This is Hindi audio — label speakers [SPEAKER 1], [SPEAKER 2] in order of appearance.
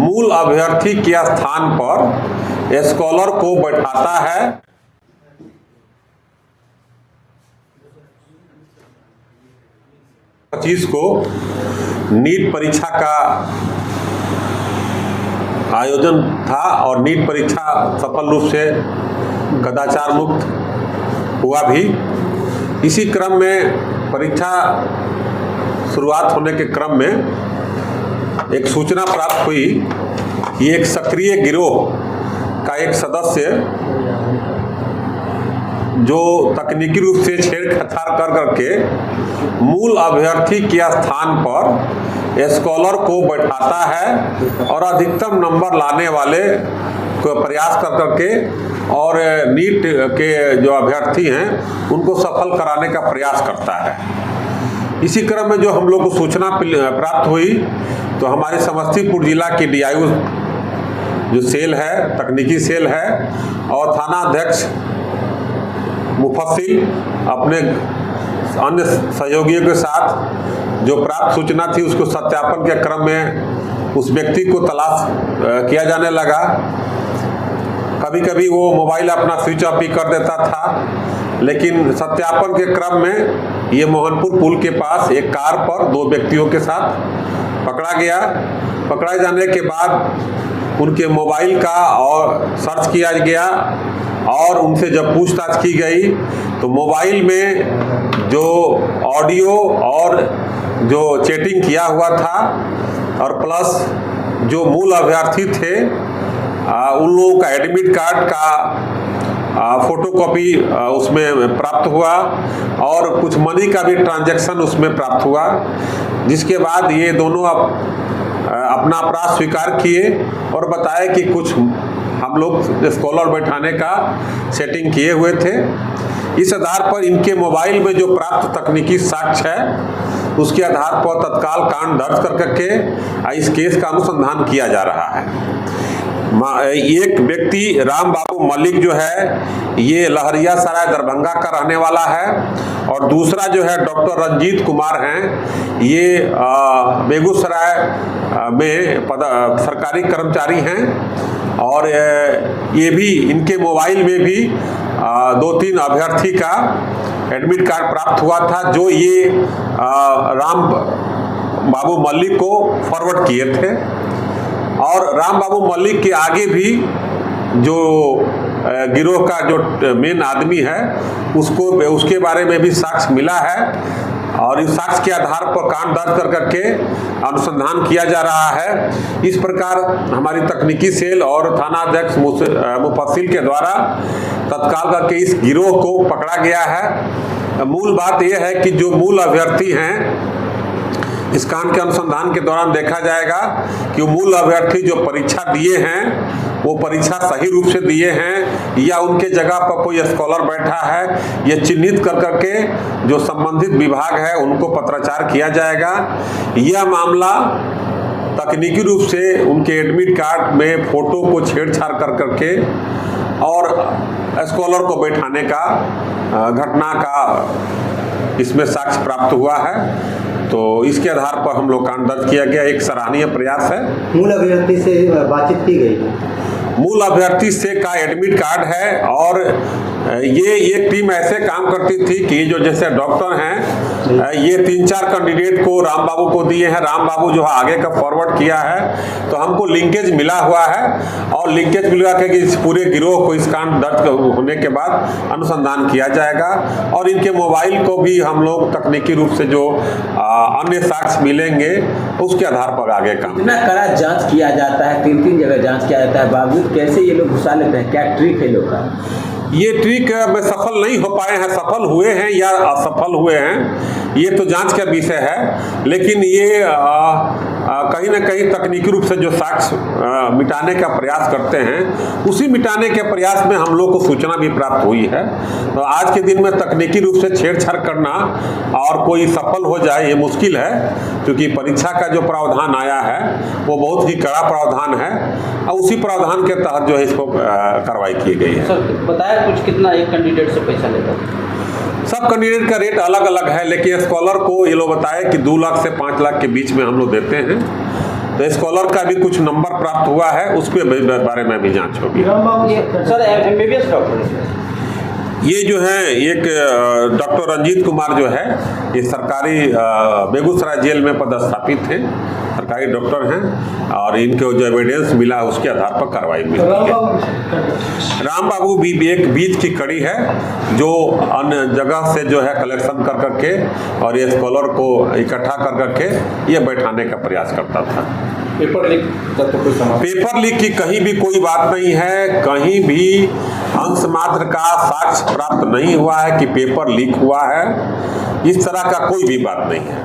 [SPEAKER 1] मूल अभ्यर्थी के स्थान पर स्कॉलर को बैठाता है। पच्चीस को नीट परीक्षा का आयोजन था और नीट परीक्षा सफल रूप से कदाचार मुक्त हुआ भी। इसी क्रम में परीक्षा शुरुआत होने के क्रम में एक सूचना प्राप्त हुई कि एक सक्रिय गिरोह का एक सदस्य जो तकनीकी रूप से छेड़छाड़ कर करके मूल अभ्यर्थी के स्थान पर स्कॉलर को बैठाता है और अधिकतम नंबर लाने वाले को प्रयास कर करके और नीट के जो अभ्यर्थी हैं उनको सफल कराने का प्रयास करता है। इसी क्रम में जो हम लोग को सूचना प्राप्त हुई तो हमारे समस्तीपुर जिला के DIO जो सेल है, तकनीकी सेल है, और थाना अध्यक्ष मुफस्सिल अपने अन्य सहयोगियों के साथ जो प्राप्त सूचना थी उसको सत्यापन के क्रम में उस व्यक्ति को तलाश किया जाने लगा। कभी कभी वो मोबाइल अपना स्विच ऑफ भी कर देता था, लेकिन सत्यापन के क्रम में ये मोहनपुर पुल के पास एक कार पर 2 व्यक्तियों के साथ पकड़ा गया। पकड़ाए जाने के बाद उनके मोबाइल का और सर्च किया गया और उनसे जब पूछताछ की गई तो मोबाइल में जो ऑडियो और जो चैटिंग किया हुआ था और प्लस जो मूल अभ्यर्थी थे उन लोगों का एडमिट कार्ड का फोटोकॉपी उसमें प्राप्त हुआ और कुछ मनी का भी ट्रांजैक्शन उसमें प्राप्त हुआ, जिसके बाद ये दोनों अपना अपराध स्वीकार किए और बताए कि कुछ हम लोग स्कॉलर बैठाने का सेटिंग किए हुए थे। इस आधार पर इनके मोबाइल में जो प्राप्त तकनीकी साक्ष्य है उसके आधार पर तत्काल कांड दर्ज कर करके इस केस का अनुसंधान किया जा रहा है। एक व्यक्ति राम बाबू मलिक जो है ये लहरियासराय दरभंगा का रहने वाला है और दूसरा जो है डॉक्टर रंजीत कुमार हैं, ये बेगूसराय में सरकारी कर्मचारी हैं और ये भी इनके मोबाइल में भी 2-3 अभ्यर्थी का एडमिट कार्ड प्राप्त हुआ था जो ये राम बाबू मलिक को फॉरवर्ड किए थे। और राम बाबू मलिक के आगे भी जो गिरोह का जो मेन आदमी है उसके बारे में भी साक्ष्य मिला है और इस साक्ष्य के आधार पर कांड दर्ज कर करके अनुसंधान किया जा रहा है। इस प्रकार हमारी तकनीकी सेल और थाना अध्यक्ष मुफस्सिल के द्वारा तत्काल करके इस गिरोह को पकड़ा गया है। मूल बात यह है कि जो मूल अभ्यर्थी हैं इस कांड के अनुसंधान के दौरान देखा जाएगा कि वो मूल अभ्यर्थी जो परीक्षा दिए हैं वो परीक्षा सही रूप से दिए हैं या उनके जगह पर कोई स्कॉलर बैठा है, ये चिन्हित कर करके जो संबंधित विभाग है उनको पत्राचार किया जाएगा। यह मामला तकनीकी रूप से उनके एडमिट कार्ड में फोटो को छेड़छाड़ कर करके और स्कॉलर को बैठाने का घटना का इसमें साक्ष्य प्राप्त हुआ है, तो इसके आधार पर हम लोग कांड दर्ज किया गया। एक सराहनीय प्रयास है।
[SPEAKER 2] मूल अभ्यर्थी से बातचीत की गई?
[SPEAKER 1] मूल अभ्यर्थी से का एडमिट कार्ड है और ये टीम ऐसे काम करती थी कि जो जैसे डॉक्टर हैं ये 3-4 कैंडिडेट को राम बाबू को दिए हैं, राम बाबू जो है आगे का फॉरवर्ड किया है, तो हमको लिंकेज मिला हुआ है और लिंकेज मिला के कि इस पूरे गिरोह को इस कांड दर्ज होने के बाद अनुसंधान किया जाएगा और इनके मोबाइल को भी हम लोग तकनीकी रूप से जो अन्य साक्ष्य मिलेंगे उसके आधार पर आगे काम।
[SPEAKER 3] इतना कड़ा जांच किया जाता है, 3 जगह जांच किया जाता है, बावजूद कैसे ये लोग घुसा लेते हैं? क्या ट्रिक है लोग का?
[SPEAKER 1] ये ट्रिक में सफल नहीं हो पाए हैं, सफल हुए हैं या असफल हुए हैं ये तो जांच का विषय है, लेकिन ये कहीं ना कहीं तकनीकी रूप से जो साक्ष्य मिटाने का प्रयास करते हैं उसी मिटाने के प्रयास में हम लोग को सूचना भी प्राप्त हुई है। तो आज के दिन में तकनीकी रूप से छेड़छाड़ करना और कोई सफल हो जाए ये मुश्किल है, क्योंकि परीक्षा का जो प्रावधान आया है वो बहुत ही कड़ा प्रावधान है और उसी प्रावधान के तहत जो है इसको कार्रवाई की गई है।
[SPEAKER 3] सर बताया कुछ कितना एक कैंडिडेट से पैसा लेता है?
[SPEAKER 1] सब कैंडिडेट का रेट अलग अलग है, लेकिन स्कॉलर को ये लोग बताए कि 2 लाख से 5 लाख के बीच में हम लोग देते हैं तो स्कॉलर का भी कुछ नंबर प्राप्त हुआ है, उसके बारे में भी जांच होगी।
[SPEAKER 3] सर MBBS डॉक्टर
[SPEAKER 1] ये जो है एक डॉक्टर रंजीत कुमार जो है, ये सरकारी बेगूसराय जेल में पदस्थापित हैं, सरकारी डॉक्टर हैं, और इनको जो एविडेंस मिला उसके आधार पर कार्रवाई मिली है। राम बाबू भी एक बीच की कड़ी है, जो अन्य जगह से जो है कलेक्शन कर करके और ये स्कॉलर को इकट्ठा कर करके ये बैठाने का प्रयास करता था।
[SPEAKER 4] पेपर लीक का तो कोई समाचार?
[SPEAKER 1] पेपर लीक की कहीं भी कोई बात नहीं है, कहीं भी अंश मात्र का साक्ष्य प्राप्त नहीं हुआ है कि पेपर लीक हुआ है, इस तरह का कोई भी बात नहीं है।